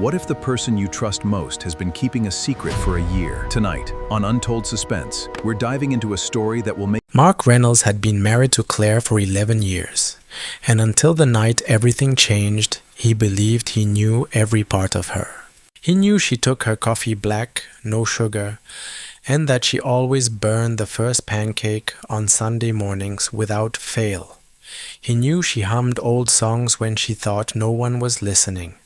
What if the person you trust most has been keeping a secret for a year? Tonight, on Untold Suspense, we're diving into a story that will make... Mark Reynolds had been married to Claire for 11 years, and until the night everything changed, he believed he knew every part of her. He knew she took her coffee black, no sugar, and that she always burned the first pancake on Sunday mornings without fail. He knew she hummed old songs when she thought no one was listening,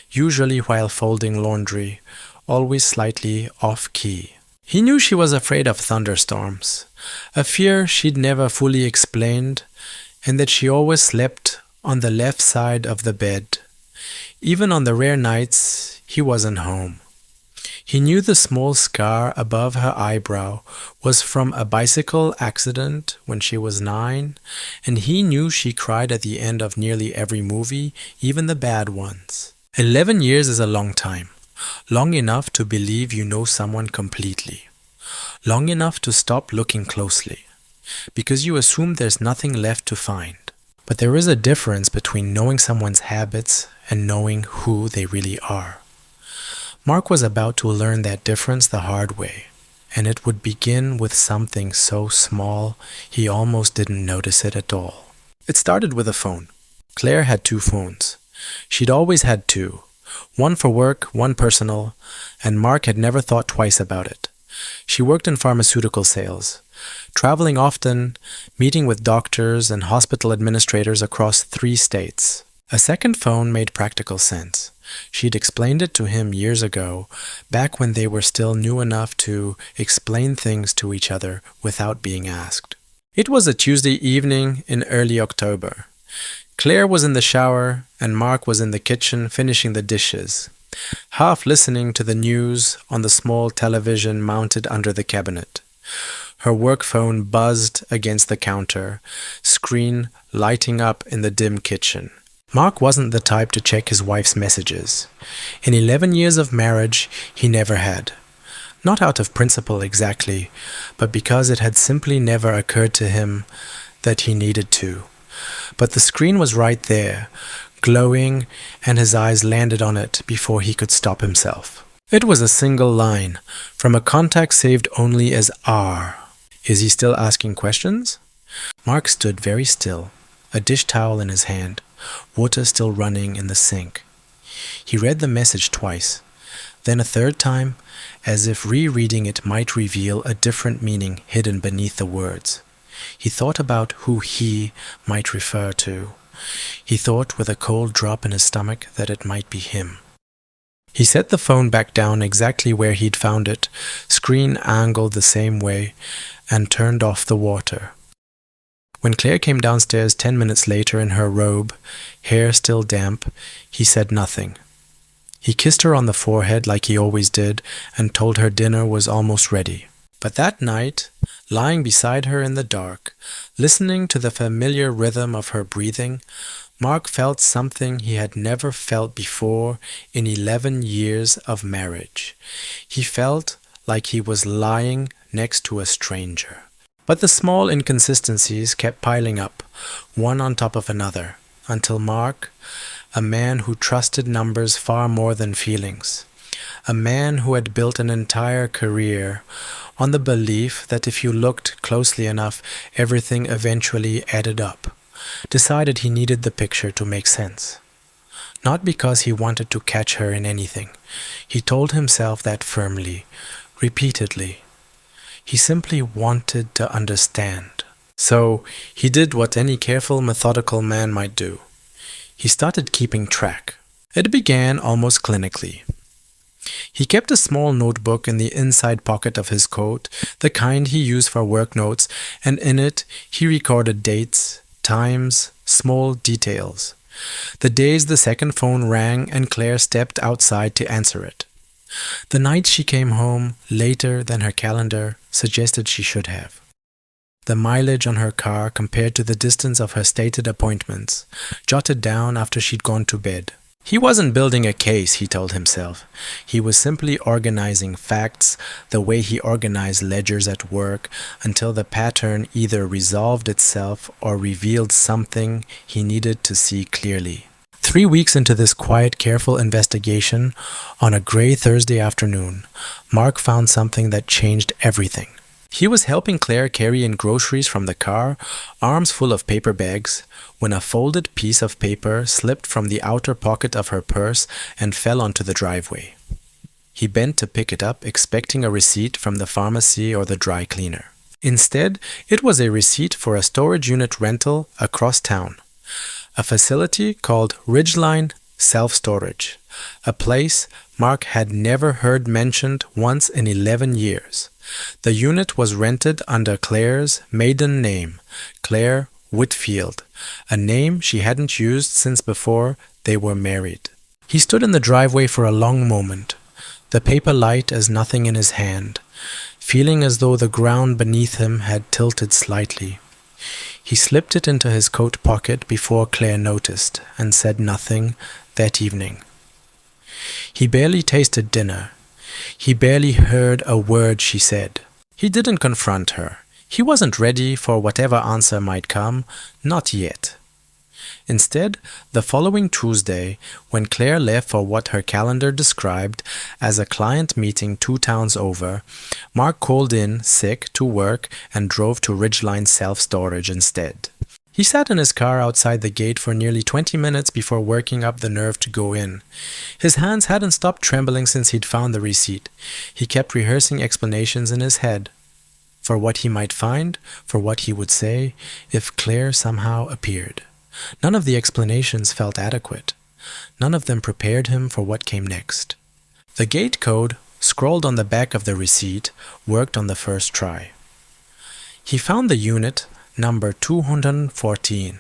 usually while folding laundry, always slightly off-key. He knew she was afraid of thunderstorms, a fear she'd never fully explained, and that she always slept on the left side of the bed. Even on the rare nights he wasn't home. He knew the small scar above her eyebrow was from a bicycle accident when she was 9, and he knew she cried at the end of nearly every movie, even the bad ones. 11 years is a long time. Long enough to believe you know someone completely. Long enough to stop looking closely, because you assume there's nothing left to find. But there is a difference between knowing someone's habits and knowing who they really are. Mark was about to learn that difference the hard way, and it would begin with something so small he almost didn't notice it at all. It started with a phone. Claire had 2 phones. She'd always had 2. One for work, one personal, and Mark had never thought twice about it. She worked in pharmaceutical sales, traveling often, meeting with doctors and hospital administrators across 3 states. A second phone made practical sense. She'd explained it to him years ago, back when they were still new enough to explain things to each other without being asked. It was a Tuesday evening in early October. Claire was in the shower and Mark was in the kitchen finishing the dishes, half listening to the news on the small television mounted under the cabinet. Her work phone buzzed against the counter, screen lighting up in the dim kitchen. Mark wasn't the type to check his wife's messages. In 11 years of marriage, he never had. Not out of principle exactly, but because it had simply never occurred to him that he needed to. But the screen was right there, glowing, and his eyes landed on it before he could stop himself. It was a single line, from a contact saved only as R. Is he still asking questions? Mark stood very still, a dish towel in his hand, water still running in the sink. He read the message twice, then a third time, as if rereading it might reveal a different meaning hidden beneath the words. He thought about who he might refer to. He thought with a cold drop in his stomach that it might be him. He set the phone back down exactly where he'd found it, screen angled the same way, and turned off the water. When Claire came downstairs 10 minutes later in her robe, hair still damp, he said nothing. He kissed her on the forehead like he always did and told her dinner was almost ready. But that night, lying beside her in the dark, listening to the familiar rhythm of her breathing, Mark felt something he had never felt before in 11 years of marriage. He felt like he was lying next to a stranger. But the small inconsistencies kept piling up, one on top of another, until Mark, a man who trusted numbers far more than feelings, a man who had built an entire career on the belief that if you looked closely enough, everything eventually added up, decided he needed the picture to make sense. Not because he wanted to catch her in anything. He told himself that firmly, repeatedly. He simply wanted to understand. So he did what any careful, methodical man might do. He started keeping track. It began almost clinically. He kept a small notebook in the inside pocket of his coat, the kind he used for work notes, and in it he recorded dates, times, small details. The days the second phone rang and Claire stepped outside to answer it. The night she came home later than her calendar suggested she should have. The mileage on her car compared to the distance of her stated appointments, jotted down after she'd gone to bed. He wasn't building a case, he told himself. He was simply organizing facts the way he organized ledgers at work until the pattern either resolved itself or revealed something he needed to see clearly. 3 weeks into this quiet, careful investigation, on a gray Thursday afternoon, Mark found something that changed everything. He was helping Claire carry in groceries from the car, arms full of paper bags, when a folded piece of paper slipped from the outer pocket of her purse and fell onto the driveway. He bent to pick it up, expecting a receipt from the pharmacy or the dry cleaner. Instead, it was a receipt for a storage unit rental across town, a facility called Ridgeline Self-Storage, a place Mark had never heard mentioned once in 11 years. The unit was rented under Claire's maiden name, Claire Whitfield, a name she hadn't used since before they were married. He stood in the driveway for a long moment, the paper light as nothing in his hand, feeling as though the ground beneath him had tilted slightly. He slipped it into his coat pocket before Claire noticed and said nothing that evening. He barely tasted dinner. He barely heard a word she said. He didn't confront her. He wasn't ready for whatever answer might come, not yet. Instead, the following Tuesday, when Claire left for what her calendar described as a client meeting 2 towns over, Mark called in sick to work and drove to Ridgeline Self-Storage instead. He sat in his car outside the gate for nearly 20 minutes before working up the nerve to go in. His hands hadn't stopped trembling since he'd found the receipt. He kept rehearsing explanations in his head for what he might find, for what he would say if Claire somehow appeared. None of the explanations felt adequate. None of them prepared him for what came next. The gate code, scrawled on the back of the receipt, worked on the first try. He found the unit, number 214,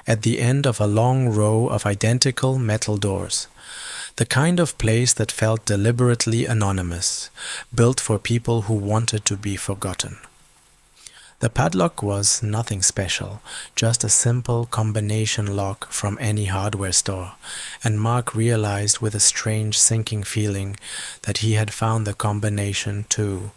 at the end of a long row of identical metal doors. The kind of place that felt deliberately anonymous, built for people who wanted to be forgotten. The padlock was nothing special, just a simple combination lock from any hardware store, and Mark realized with a strange sinking feeling that he had found the combination too,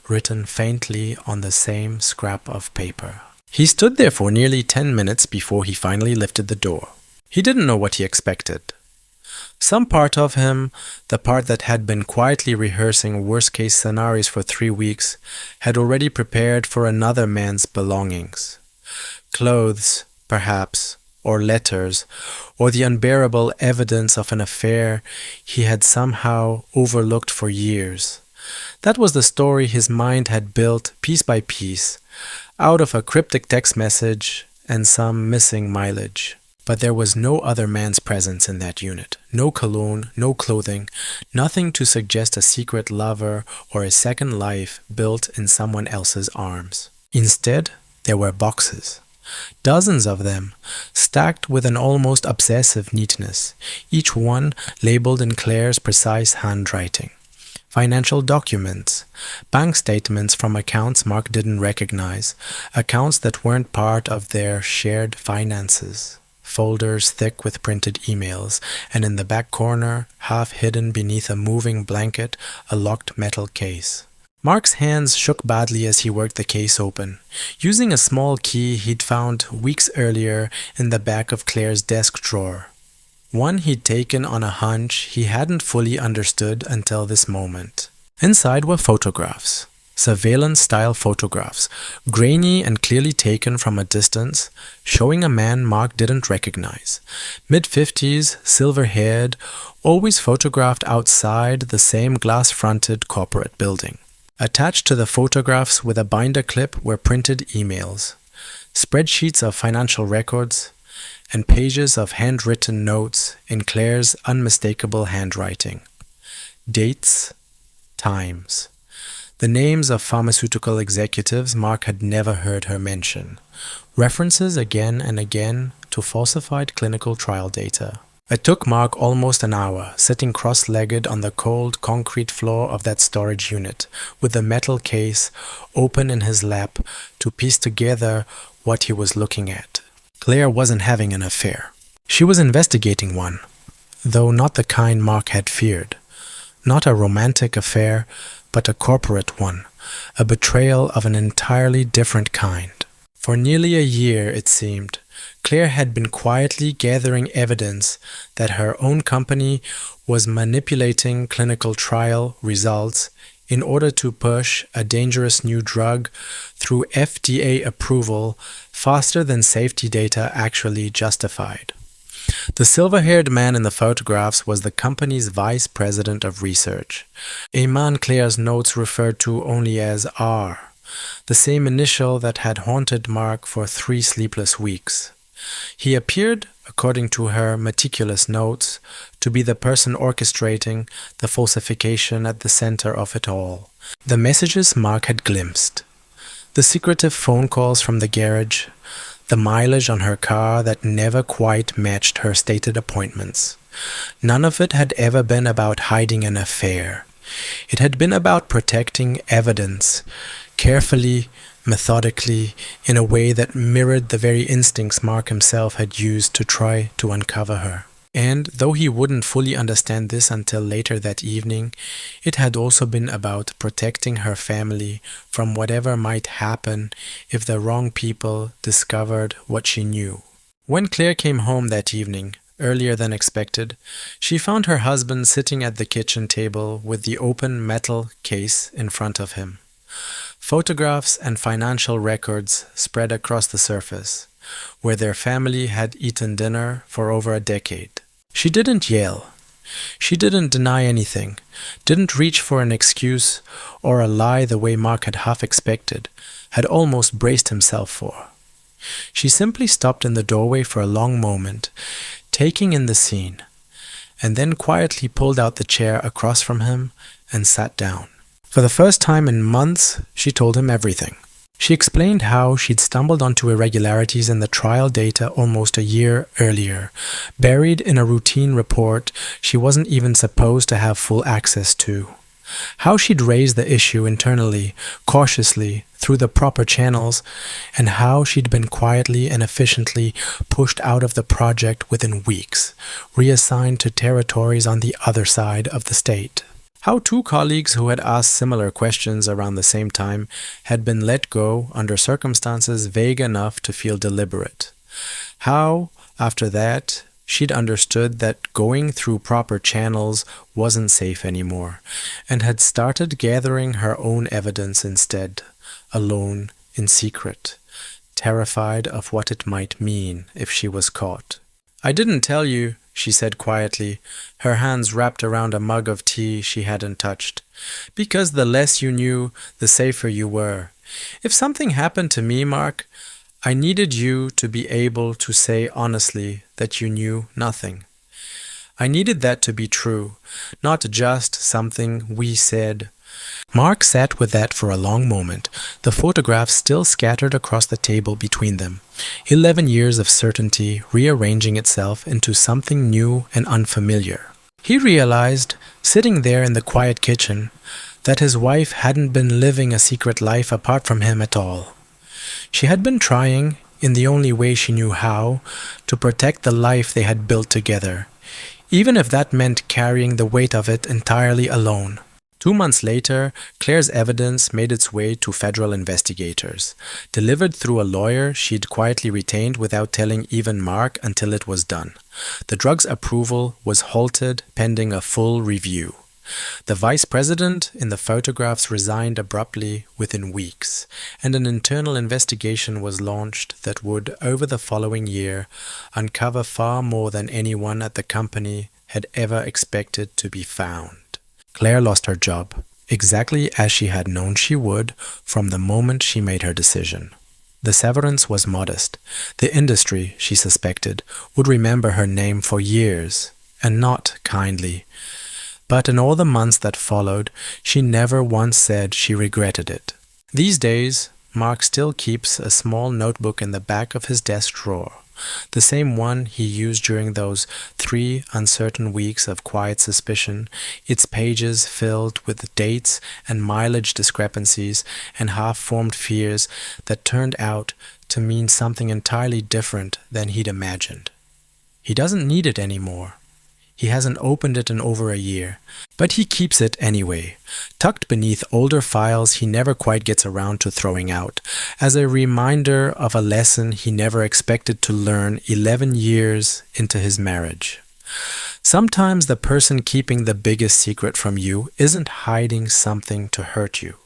written faintly on the same scrap of paper. He stood there for nearly 10 minutes before he finally lifted the door. He didn't know what he expected. Some part of him, the part that had been quietly rehearsing worst-case scenarios for 3 weeks, had already prepared for another man's belongings. Clothes, perhaps, or letters, or the unbearable evidence of an affair he had somehow overlooked for years. That was the story his mind had built piece by piece, out of a cryptic text message and some missing mileage. But there was no other man's presence in that unit. No cologne, no clothing, nothing to suggest a secret lover or a second life built in someone else's arms. Instead, there were boxes. Dozens of them, stacked with an almost obsessive neatness, each one labeled in Claire's precise handwriting. Financial documents, bank statements from accounts Mark didn't recognize, accounts that weren't part of their shared finances. Folders thick with printed emails, and in the back corner, half hidden beneath a moving blanket, a locked metal case. Mark's hands shook badly as he worked the case open, using a small key he'd found weeks earlier in the back of Claire's desk drawer. One he'd taken on a hunch he hadn't fully understood until this moment. Inside were photographs. Surveillance-style photographs, grainy and clearly taken from a distance, showing a man Mark didn't recognize. Mid-50s, silver-haired, always photographed outside the same glass-fronted corporate building. Attached to the photographs with a binder clip were printed emails, spreadsheets of financial records, and pages of handwritten notes in Claire's unmistakable handwriting. Dates, times. The names of pharmaceutical executives Mark had never heard her mention. References again and again to falsified clinical trial data. It took Mark almost an hour, sitting cross-legged on the cold concrete floor of that storage unit, with the metal case open in his lap, to piece together what he was looking at. Claire wasn't having an affair. She was investigating one, though not the kind Mark had feared. Not a romantic affair, but a corporate one, a betrayal of an entirely different kind. For nearly a year, it seemed, Claire had been quietly gathering evidence that her own company was manipulating clinical trial results in order to push a dangerous new drug through FDA approval faster than safety data actually justified. The silver-haired man in the photographs was the company's vice president of research, a man Claire's notes referred to only as R, the same initial that had haunted Mark for 3 sleepless weeks. He appeared, according to her meticulous notes, to be the person orchestrating the falsification at the center of it all. The messages Mark had glimpsed, the secretive phone calls from the garage, the mileage on her car that never quite matched her stated appointments. None of it had ever been about hiding an affair. It had been about protecting evidence, carefully, methodically, in a way that mirrored the very instincts Mark himself had used to try to uncover her. And though he wouldn't fully understand this until later that evening, it had also been about protecting her family from whatever might happen if the wrong people discovered what she knew. When Claire came home that evening, earlier than expected, she found her husband sitting at the kitchen table with the open metal case in front of him. Photographs and financial records spread across the surface, where their family had eaten dinner for over a decade. She didn't yell. She didn't deny anything, didn't reach for an excuse or a lie the way Mark had half expected, had almost braced himself for. She simply stopped in the doorway for a long moment, taking in the scene, and then quietly pulled out the chair across from him and sat down. For the first time in months, she told him everything. She explained how she'd stumbled onto irregularities in the trial data almost a year earlier, buried in a routine report she wasn't even supposed to have full access to. How she'd raised the issue internally, cautiously, through the proper channels, and how she'd been quietly and efficiently pushed out of the project within weeks, reassigned to territories on the other side of the state. How 2 colleagues who had asked similar questions around the same time had been let go under circumstances vague enough to feel deliberate. How, after that, she'd understood that going through proper channels wasn't safe anymore, and had started gathering her own evidence instead, alone, in secret, terrified of what it might mean if she was caught. "I didn't tell you," she said quietly, her hands wrapped around a mug of tea she hadn't touched, "because the less you knew, the safer you were. If something happened to me, Mark, I needed you to be able to say honestly that you knew nothing. I needed that to be true, not just something we said." Mark sat with that for a long moment, the photographs still scattered across the table between them, 11 years of certainty rearranging itself into something new and unfamiliar. He realized, sitting there in the quiet kitchen, that his wife hadn't been living a secret life apart from him at all. She had been trying, in the only way she knew how, to protect the life they had built together, even if that meant carrying the weight of it entirely alone. 2 months later, Claire's evidence made its way to federal investigators, delivered through a lawyer she'd quietly retained without telling even Mark until it was done. The drug's approval was halted pending a full review. The vice president in the photographs resigned abruptly within weeks, and an internal investigation was launched that would, over the following year, uncover far more than anyone at the company had ever expected to be found. Claire lost her job, exactly as she had known she would from the moment she made her decision. The severance was modest. The industry, she suspected, would remember her name for years, and not kindly. But in all the months that followed, she never once said she regretted it. These days, Mark still keeps a small notebook in the back of his desk drawer, the same one he used during those 3 uncertain weeks of quiet suspicion, its pages filled with dates and mileage discrepancies and half-formed fears that turned out to mean something entirely different than he'd imagined. He doesn't need it anymore. He hasn't opened it in over a year, but he keeps it anyway, tucked beneath older files he never quite gets around to throwing out, as a reminder of a lesson he never expected to learn 11 years into his marriage. Sometimes the person keeping the biggest secret from you isn't hiding something to hurt you.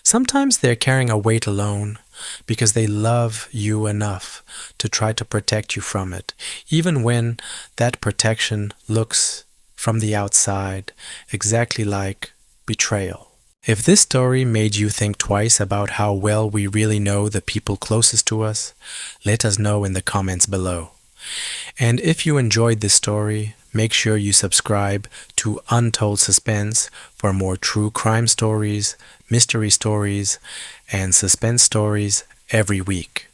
Sometimes they're carrying a weight alone because they love you enough to try to protect you from it, even when that protection looks from the outside exactly like betrayal. If this story made you think twice about how well we really know the people closest to us, let us know in the comments below. And if you enjoyed this story, make sure you subscribe to Untold Suspense for more true crime stories, mystery stories, and suspense stories every week.